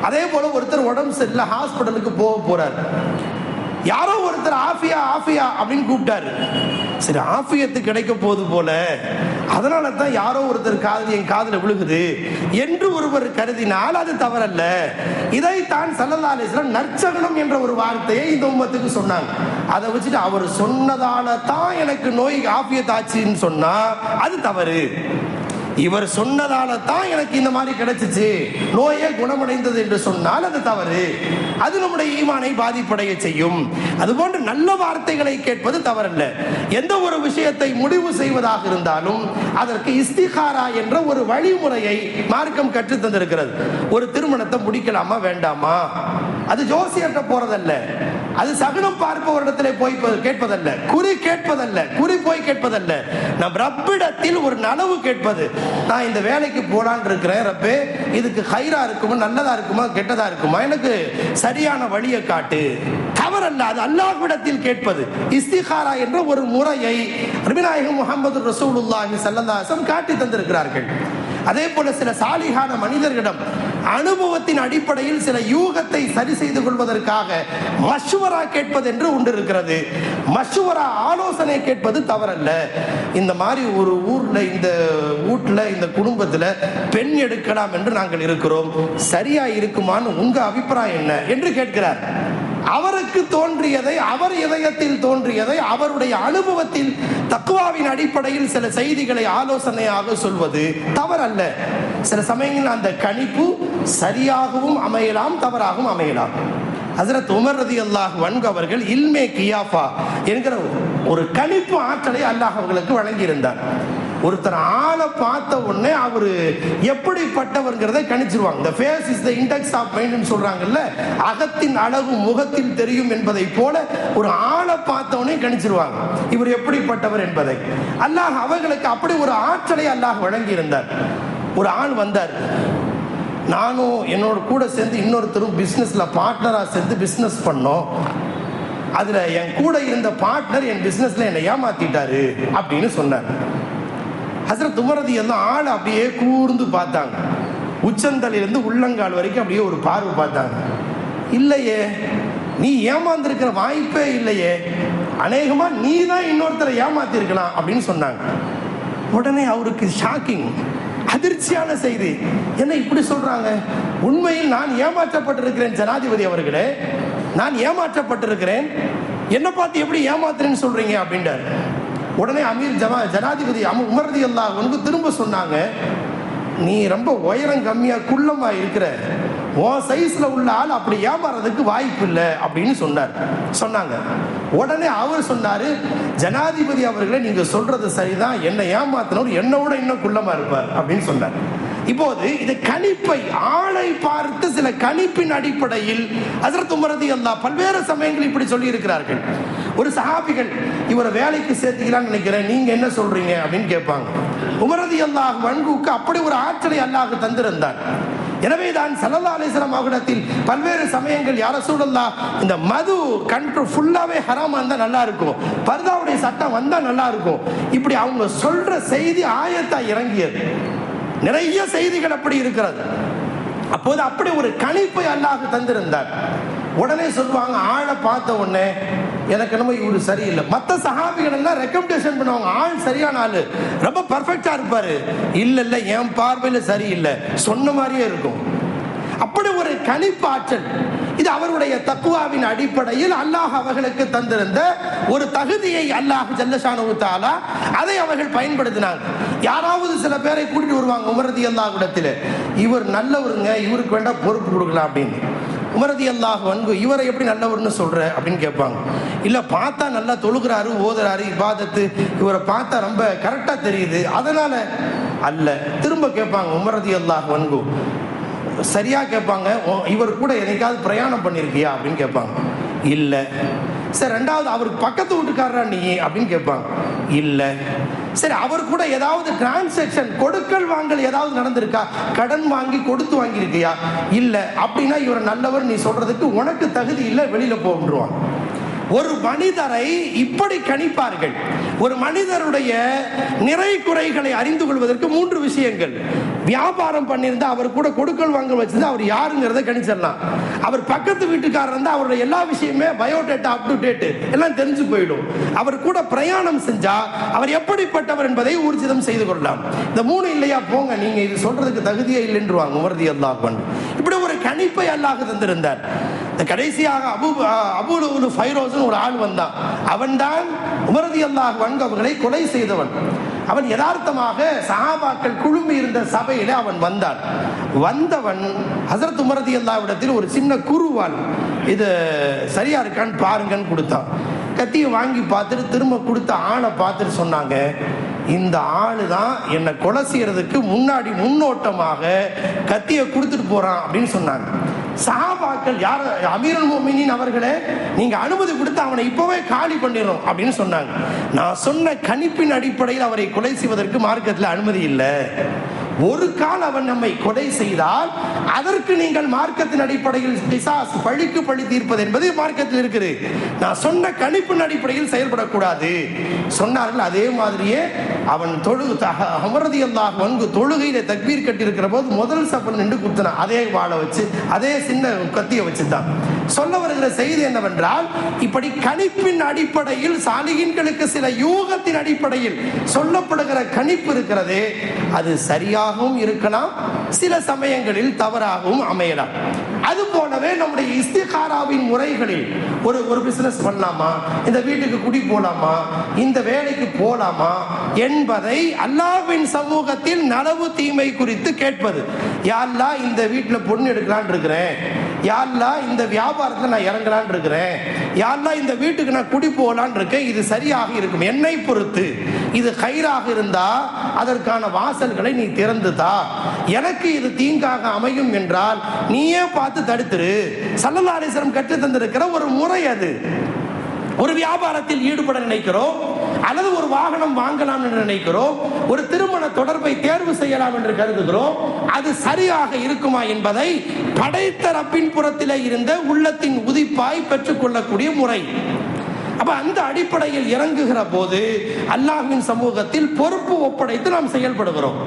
Speaker 1: அதே போல ஒருத்தர் உடம்பு சரியில்லை, ஹாஸ்பிட்டலுக்கு போறார். யாரோ ஒருத்தர் ஆஃபியா ஆஃபியா அப்படின்னு கூப்பிட்டாரு. சரி, ஆஃபியத்து கிடைக்க போது போல, அதனால தான் யாரோ ஒருத்தர் என் காதுல விழுகுது என்று ஒருவர் கருதினால் அது தவறல்ல. இதைத்தான் ஸல்லல்லாஹு அலைஹி வஸல்லம் நற்சகனம் என்ற ஒரு வார்த்தையை இந்த உம்மத்துக்கு சொன்னாங்க. அதை வச்சுட்டு அவர் சொன்னதால தான் எனக்கு நோய் ஆஃபியத்தாச்சுன்னு சொன்னா அது தவறு. இவர் சொன்னதால தான் எனக்கு இந்த மாதிரி கிடைச்சிச்சு, நோயே குணமடைந்தது என்று சொன்னால் அது தவறு. அது நம்முடைய ஈமானை பாதிப்படைய செய்யும். அதுபோன்று நல்ல வார்த்தைகளை கேட்பது தவறல்ல. எந்த ஒரு விஷயத்தை முடிவு செய்வதாக இருந்தாலும் அதற்கு இஸ்திகாரா என்ற ஒரு வழிமுறையை மார்க்கம் கற்றுத் தந்திருக்கிறது. ஒரு திருமணத்தை முடிக்கலாமா வேண்டாமா, அது ஜோசியர்கிட்ட போறதல்ல, அது சகுனம் பார்ப்பவரிடத்திலே போய் கேட்பதல்ல, குறி கேட்பதல்ல, குறி போய் கேட்பதல்ல, நம் ரப்பிடத்தில் ஒரு நனவு கேட்பது. நான் இந்த வேலைக்கு போலான்னு இருக்கிறேன், ரப்பே இதுக்கு ஹைரா இருக்குமா, நல்லதா இருக்குமா, கெட்டதா இருக்குமா, எனக்கு சரியான வழியை காட்டு. தவறல்ல, அது அல்லாஹ்விடத்தில் கேட்பது. இஸ்திகாரா என்ற ஒரு முறையை நபிநாயகம் முஹம்மது ரசூலுல்லாஹி ஸல்லல்லாஹு அலைஹி வஸல்லம் காட்டி தந்திருக்கிறார்கள். அதே போல சில சாலிகான மனிதர்களிடம் அனுபவத்தின் அடிப்படையில் சில யூகத்தை சரி செய்து கொள்வதற்காக மஷ்வரா கேட்பது என்று ஒன்று இருக்கிறது. மஷ்வரா ஆலோசனை கேட்பது தவறல்ல. இந்த மாதிரி ஒரு ஊர்ல, இந்த வீட்டுல, இந்த குடும்பத்துல பெண் எடுக்கலாம் என்று நாங்கள் இருக்கிறோம், சரியா இருக்குமான்னு உங்க அபிப்பிராயம் என்ன என்று கேட்கிறார். அவருக்கு தோன்றியதை, அவர் இதயத்தில் தோன்றியதை, அவருடைய அனுபவத்தில் தக்வாவின் அடிப்படையில் சில செய்திகளை ஆலோசனையாக சொல்வது தவறல்ல. சில சமயங்களில் அந்த கணிப்பு சரியாகவும் அமையலாம், தவறாகவும் அமையலாம். ஹஜ்ரத் உமர் ரலியல்லாஹு அன்ஹு அவர்கள் இல்மே கியாஃபா என்கிற ஒரு கணிப்பு ஆற்றலை அல்லாஹ் அவர்களுக்கு வழங்கியிருந்தார். ஒருத்தர் ஆளை பார்த்த உடனே அவரு எப்படிப்பட்டவர்கிறதை கணிச்சிருவாங்க. The face is the index of mind ன்னு சொல்றாங்கல்ல, அகத்தின் அழகு முகத்தில் தெரியும் என்பதை போல ஒரு ஆளை பார்த்த உடனே கணிச்சிருவாங்க இவர் எப்படிப்பட்டவர் என்பதை. அல்லாஹ் அவர்களுக்கு அப்படி ஒரு ஆற்றலை அல்லாஹ் வழங்கி இருந்தார். ஒரு ஆள் வந்தார், நானும் என்னோட கூட சேர்ந்து இன்னொருத்தரும் பிசினஸ்ல பார்ட்னரா சேர்ந்து பிசினஸ் பண்ணோம். அதுல என் கூட இருந்த பார்ட்னர் என் பிசினஸ்ல என்னை ஏமாத்திட்டாரு அப்படின்னு சொன்னார். ஹஸ்ரத் உமர் ரலியல்லாஹு ஆள் அப்படியே கூர்ந்து பார்த்தாங்க. உச்சந்தலையிலிருந்து உள்ளங்கால் வரைக்கும் அப்படியே ஒரு பார்வை பார்த்தாங்க. இல்லையே, நீ ஏமாந்திருக்கிற வாய்ப்பே இல்லையே, அநேகமா நீ தான் இன்னொருத்தரை ஏமாத்தி இருக்கலாம் அப்படின்னு சொன்னாங்க. உடனே அவருக்கு ஷாக்கிங், அதிர்ச்சியான செய்தி. என்ன இப்படி சொல்றாங்க? உண்மையில் நான் ஏமாற்றப்பட்டிருக்கிறேன் ஜனாதிபதி அவர்களே, நான் ஏமாற்றப்பட்டிருக்கிறேன், என்ன பார்த்து எப்படி ஏமாத்துறேன்னு சொல்றீங்க அப்படின்றார். உடனே அமீர் ஜனாதிபதி உமர் ரலியல்லாஹு அன்ஹு திரும்ப சொன்னாங்க, நீ ரொம்ப உயரம் கம்மியா குள்ளமா இருக்கிற, உன் சைஸ்ல உள்ள ஆள் அப்படி ஏமாறதுக்கு வாய்ப்பு இல்லை அப்படின்னு சொன்னாங்க. உடனே அவர் சொன்னாரு, ஜனாதிபதி அவர்களே நீங்க சொல்றது சரிதான், என்னை ஏமாத்தினவர் என்னோட இன்னும் குள்ளமா இருப்பார் அப்படின்னு சொன்னார். இப்போது இது கணிப்பை, ஆளை பார்த்து சில கணிப்பின் அடிப்படையில் ஹஜ்ரத் உமர் ரலியல்லாஹு பல்வேறு சமயங்கள் இப்படி சொல்லி இருக்கிறார்கள். ஒரு சஹாபிகள் இவரை வேலைக்கு சேர்த்துக்கலாம்னு நினைக்கிறேன், நீங்க என்ன சொல்றீங்க அப்படின்னு கேட்பாங்க. உமர் ரலியல்லாஹு அன்ஹுக்கு அப்படி ஒரு ஆற்றலை அல்லாஹ் தந்திருந்தார். எனவே தான் ஸல்லல்லாஹு அலைஹி வஸல்லம் அவர்களிடத்தில் பல்வேறு சமயங்கள், யா ரசூலல்லாஹ் இந்த மது கண்ட்ரோல் ஃபுல்லாவே ஹராமா இருந்தா நல்லா இருக்கும், பர்தாவுடைய சட்டம் வந்தா நல்லா இருக்கும், இப்படி அவங்க சொல்ற செய்தி ஆயத்தா இறங்கியது. நிறைய செய்திகள் அப்படி இருக்கிறது. அப்போது அப்படி ஒரு கணிப்பை அல்லாஹ் தந்திருந்தார். உடனே சொல்லுவாங்க, ஆளை பார்த்த உடனே எனக்கு என்னமோ இவரு சரியில்லை. மற்ற சஹாபிகள் எல்லாம் ரெக்கமெண்டேஷன் பண்ணுவாங்க, ஆள் சரியான ஆளு, ரொம்ப பர்ஃபெக்டா இருப்பாரு. இல்ல இல்ல, என் பார்வையில சரியில்லை, சொன்ன மாதிரியே இருக்கும். அப்படி ஒரு கணிப்பு ஆற்றல், இது அவருடைய தக்வாவின் அடிப்படையில் அல்லாஹ் அவர்களுக்கு தந்திருந்த ஒரு தகுதியை அல்லாஹ் ஜல்ல ஷானஹு தஆலா அதை அவர்கள் பயன்படுத்தினாங்க. யாராவது சில பேரை கூட்டிட்டு வருவாங்க உமர் ரலியல்லாஹு இடத்துல, இவர் நல்லவருங்க, இவருக்கு வேண்டாம் பொறுப்பு கொடுக்கலாம் அப்படின்னு. உமர் ரலியல்லாஹு அன்ஹு இவரை எப்படி நல்லவர்னு சொல்ற அப்படின்னு கேட்பாங்க. இல்ல, பார்த்தா நல்லா தொழுகிறாரு, ஓதுறாரு, இபாதத்து, இவரை பார்த்தா ரொம்ப கரெக்டா தெரியுது, அதனால அல்ல. திரும்ப கேட்பாங்க உமர் ரலியல்லாஹு அன்ஹு, சரியா கேட்பாங்க, இவர் கூட என்னைக்காவது பிரயாணம் பண்ணிருக்கியா அப்படின்னு கேட்பாங்க. இல்ல. சரி, ரெண்டாவது அவருக்கு பக்கத்து வீட்டுக்காரரா நீ அப்படின்னு கேட்பாங்க. இல்ல. சரி, அவர் கூட ஏதாவது டிரான்சாக்சன், கொடுக்கல் வாங்கல் ஏதாவது நடந்திருக்கா, கடன் வாங்கி கொடுத்து வாங்கியிருக்கியா? இல்ல. அப்படின்னா இவர் நல்லவர் நீ சொல்றதுக்கு உனக்கு தகுதி இல்லை, வெளியில போன்றுவான். ஒரு மனிதரை இப்படி கணிப்பார்கள். ஒரு மனிதருடைய நிறை குறைகளை அறிந்து கொள்வதற்கு 3 விஷயங்கள். வியாபாரம் பண்ணியிருந்தா அவர் கூட கொடுக்கல் வாங்கல் வச்சிருந்தா அவர் யாருங்கிறத கணிச்சிடலாம். அவர் பக்கத்து வீட்டுக்காரர் இருந்தா அவருடைய எல்லா விஷயமே பயோடேட்டா, அப் டு டேட் எல்லாம் தெரிஞ்சு போயிடும். அவர் கூட பிரயாணம் செஞ்சா அவர் எப்படிப்பட்டவர் என்பதை ஊர்ஜிதம் செய்து கொள்ளலாம். இந்த 3 இல்லையா, போங்க, நீங்க இது சொல்றதுக்கு தகுதியே இல்லைன்றுவாங்க உமர் ரலியல்லாஹு அன்ஹு. இப்படி ஒரு கணிப்பை அல்லாஹ் தந்திருந்தார். கடைசியாக அபூ லுஅ்லு ஃபைரோஸ் ஒரு ஆள் வந்தான். அவன் தான் உமர் ரலியல்லாஹு அன்ஹு அவர்களை கொலை செய்தவன். அவன் யதார்த்தமாக சஹாபாக்கள் குழுமி இருந்த சபையில அவன் வந்தான். வந்தவன் ஹஜ்ரத் உமர் ரலியல்லாஹு இடத்தில் ஒரு சின்ன குருவால், இது சரியா இருக்கான்னு பாருங்கன்னு கொடுத்தான். கத்தியை வாங்கி பார்த்துட்டு திரும்ப கொடுத்த ஆளை பார்த்துட்டு சொன்னாங்க, இந்த ஆளு தான் என்னை கொலை செய்யறதுக்கு முன்னாடி முன்னோட்டமாக கத்தியை கொடுத்துட்டு போறான் அப்படின்னு சொன்னாங்க. சஹாபாக்கள், யார் அமீருல் முஃமினீன் அவர்களே, நீங்க அனுமதி கொடுத்து அவனை இப்பவே காலி பண்ணிடும் அப்படின்னு சொன்னாங்க. நான் சொன்ன கணிப்பின் அடிப்படையில் அவரை கொலை செய்வதற்கு மார்க்கத்தில் அனுமதி இல்லை. ஒரு கால் அவன் நம்மை கொலை செய்தால் அதற்கு நீங்கள் மார்க்கத்தின் அடிப்படையில் கிசாஸ், பழிக்கு பழி தீர்ப்பது என்பது மார்க்கத்தில் இருக்குது. நான் சொன்ன கணிப்பின் அடிப்படையில் செயல்படக்கூடாது சொன்னார்கள். அதே மாதிரியே அவன் உமர் ரலியல்லாஹு அன்ஹு தொழுகையில தக்பீர் கட்டி இருக்கிற போது முதல் சஃப்ல நின்று குத்தினான். அதே வாளை வச்சு, அதே சின்ன கத்தியை வச்சுதான். சொல்ல வருகிற செய்தி என்னவென்றால், இப்படி கணிப்பின் அடிப்படையில் சாலிகின்களுக்கு சில யூகத்தின் அடிப்படையில் சொல்லப்படுகிற கணிப்பு இருக்கிறது. அது சரியாகவும் இருக்கலாம், சில சமயங்களில் தவறாகவும் அமையலாம். அது போலவே நம்முடைய இஸ்திகாராவின் முறைகளில் ஒரு பிசினஸ் பண்ணலாமா, இந்த வீட்டுக்கு குடி போலாமா, இந்த வேலைக்கு போலாமா என்பதை அல்லாஹ்வின் சமூகத்தில் நலவு தீமை குறித்து கேட்பது. யா அல்லாஹ், இந்த வீட்டில் பொண்ணு எடுக்கலான் இருக்கிறேன், யா அல்லாஹ் இந்த வியாபாரத்தில் நான் இறங்கலான் இருக்கிறேன், யா அல்லாஹ் இந்த வீட்டுக்கு நான் குடி போகலான் இருக்கேன், இது சரியாக இருக்கும் என்னை பொறுத்து, இது கைராக இருந்தா அதற்கான வாசல்களை நீ திறந்துதா, எனக்கு இது தீங்காக அமையும் என்றால் நீயே பார்த்து தடுத்துரு. ஸல்லல்லாஹு அலைஹி வஸல்லம் கற்று தந்திருக்கிற ஒரு முறை அது. ஒரு வியாபாரத்தில் ஈடுபட நினைக்கிறோம், அல்லது ஒரு வாகனம் வாங்கலாம் என்று நினைக்கிறோம், ஒரு திருமண தொடர்பை தேர்வு செய்யலாம் என்று கருதுகிறோம். அது சரியாக இருக்குமா என்பதை படைத்த ரப்பின் புறத்திலே இருந்த உள்ளத்தின் உதிப்பாய் பெற்றுக்கொள்ளக்கூடிய முறை. அப்ப அந்த அடிப்படையில் இறங்குகிற போது அல்லாஹ்வின் சமூகத்தில் பொறுப்பு ஒப்படைத்து நாம் செயல்படுகிறோம்.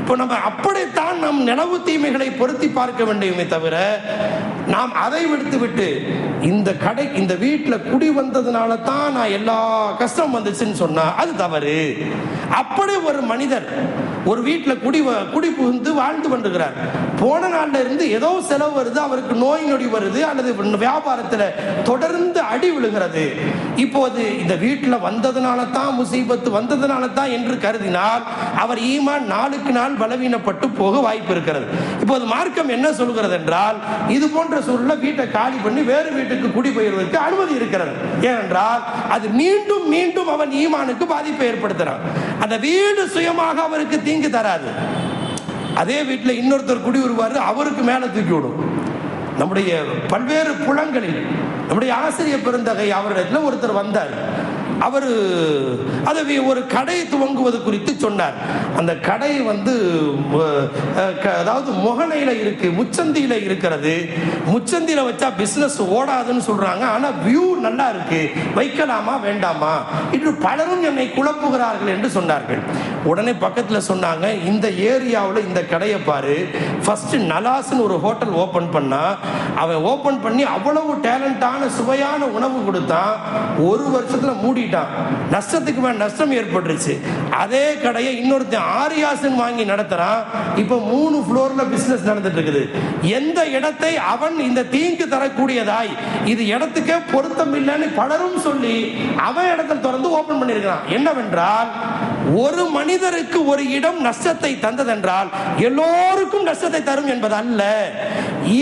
Speaker 1: இப்போ நம்ம அப்படித்தான் நம் நிலவு தீமைகளை பொருத்தி பார்க்க வேண்டுமே தவிர, நாம் அதை விடுத்துவிட்டு இந்த வீட்டில் குடி வந்ததுனால தான் நான் எல்லா கஷ்டம் வந்துச்சுன்னு சொன்னா அது தவறு. அப்படி ஒரு மனிதர் ஒரு வீட்டில் குடி புகுந்து வாழ்ந்து கொண்டிருக்கிறார். போன நாள்ல இருந்து ஏதோ செலவு வருது, அவருக்கு நோய் நொடி வருது, அல்லது வியாபாரத்தில் தொடர்ந்து அடி விழுகிறது. இப்போது இந்த வீட்டில் வந்ததுனால தான் முசீபத்து வந்ததுனால தான் என்று கருதினால் அவர் ஈமான் நாளுக்கு நாள் பலவீனப்பட்டு போக வாய்ப்பு இருக்கிறது. இப்போது மார்க்கம் என்ன சொல்கிறது என்றால், இது போன்ற சூழல வீட்டை காலி பண்ணி வேறு வீட்டுக்கு குடிபெயர்வதற்கு அனுமதி இருக்கிறது. ஏனென்றால் அது மீண்டும் மீண்டும் அவன் ஈமானுக்கு பாதிப்பை ஏற்படுத்துறான். அந்த வீடு சுயமாக அவருக்கு தீங்கு தராது. அதே வீட்டில் இன்னொருத்தர் குடி வருவார், அவருக்கு மேலே தூக்கி விடும். நம்முடைய பல்வேறு புலங்களில் நம்முடைய ஆசிரியர் பெருந்தகை அவரிடத்தில் ஒருத்தர் வந்தார். அவர் அதை ஒரு கடை துவங்குவது குறித்து சொன்னார். அந்த கடை அதாவது முகனையில இருக்கு, முச்சந்தியில இருக்கிறது. முச்சந்தியில வச்சா பிசினஸ் ஓடாதுன்னு சொல்றாங்க, ஆனா வியூ நல்லா இருக்கு, வைக்கலாமா வேண்டாமா என்று பலரும் என்னை குழப்புகிறார்கள் என்று சொன்னார்கள். உடனே பக்கத்தில் சொன்னாங்க, இந்த ஏரியாவில் இந்த கடையை பாரு, ஃபர்ஸ்ட் நலாஸ்னு ஒரு ஹோட்டல் ஓபன் பண்ணா, அவன் ஓபன் பண்ணி அவ்வளவு டேலண்டான சுவையான உணவு கொடுத்தான், ஒரு வருஷத்துல மூடிட்டான். நஷ்டத்துக்கு மேல் நஷ்டம் ஏற்பட்டுருச்சு. அதே கடையை இன்னொருத்தன் ஆரியாசன் வாங்கி நடத்துறான். இப்ப 3 ஃப்ளோர்ல பிசினஸ் நடந்துட்டு இருக்குது. எந்த இடத்தை அவன் இந்த தீங்கு தரக்கூடியதாய் இது இடத்துக்கே பொருத்தம் இல்லைன்னு பலரும் சொல்லி அவன் இடத்தில் திறந்து ஓபன் பண்ணிருக்கிறான். என்னவென்றால், ஒரு மனிதருக்கு ஒரு இடம் நஷ்டத்தை தந்ததென்றால் எல்லோருக்கும் நஷ்டத்தை தரும் என்பது அல்ல.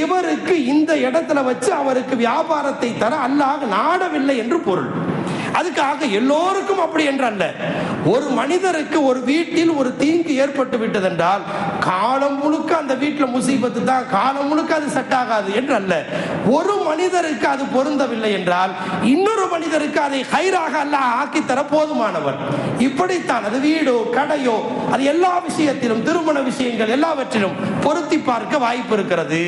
Speaker 1: இவருக்கு இந்த இடத்துல வச்சு அவருக்கு வியாபாரத்தை தர அல்லாஹ் நாடவில்லை என்று பொருள். அதுக்காக எல்லோருக்கும் அப்படி என்றல்ல. ஒரு மனிதருக்கு ஒரு வீட்டில் ஒரு தீங்கு ஏற்பட்டு விட்டதென்றால் காலம் முழுக்க அந்த வீட்டில் முசீபத்து தான், காலம் முழுக்க அது செட் ஆகாது என்றல்ல. ஒரு மனிதருக்கு அது பொருந்தவில்லை என்றால் இன்னொரு மனிதருக்கு அதை ஹைராக அல்லாஹ் ஆக்கித்தர போதுமானவர். இப்படித்தான் அது வீடோ கடையோ அது எல்லா விஷயத்திலும், திருமண விஷயங்கள் எல்லாவற்றிலும் பொருத்தி பார்க்க வாய்ப்பு இருக்கிறது.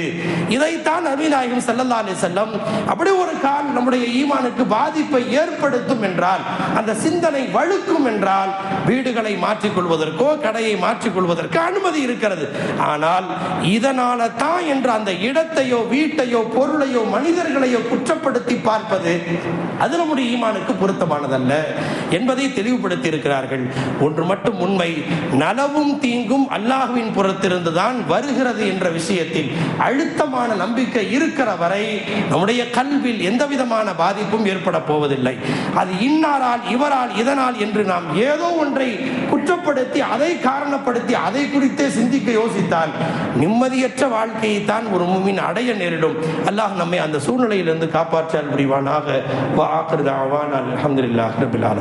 Speaker 1: இதைத்தான் நபி நாயகம் ஸல்லல்லாஹு அலைஹி வஸல்லம் அப்படி ஒரு கால் நம்முடைய ஈமானுக்கு பாதிப்பை ஏற்படுத்தும் என்றால், அந்த சிந்தனை வழுக்கும் என்றால் வீடுகளை மாற்றிக்கொள்வதற்கோ கடையை மாற்றிக்கொள்வதற்கு அனுமதி இருக்கிறது. ஆனால் இதனால தான் என்ற அந்த இடத்தையோ வீட்டையோ பொருளையோ மனிதர்களையோ குற்றப்படுத்தி பார்ப்பது அது நம்முடைய ஈமானுக்கு பொருத்தமானதல்ல என்பதை தெளிவுபடுத்தி இருக்கிறார்கள். ஒன்று மட்டும் உண்மை, நலவும் தீங்கும் அல்லாஹ்வின் புறத்திலிருந்துதான் வருகிறது என்ற விஷயத்தில் அழுத்தமான நம்பிக்கை இருக்கிற வரை நம்முடைய கல்வில் எந்த விதமான பாதிப்பும் ஏற்பட போவதில்லை. அது இன்னாரால் இவரால் இதனால் என்று நாம் ஏதோ ஒன்றை குற்றப்படுத்தி அதை காரணப்படுத்தி அதை குறித்தே சிந்திக்க யோசித்தால் நிம்மதியற்ற வாழ்க்கையை தான் ஒரு முஃமின் அடைய நேரிடும். அல்லாஹ் நம்மை அந்த சூழ்நிலையிலிருந்து காப்பாற்ற புரிவானாக. வ ஆகிரு தஅவானா அல்ஹம்துலில்லாஹி ரப்பில் ஆலமீன்.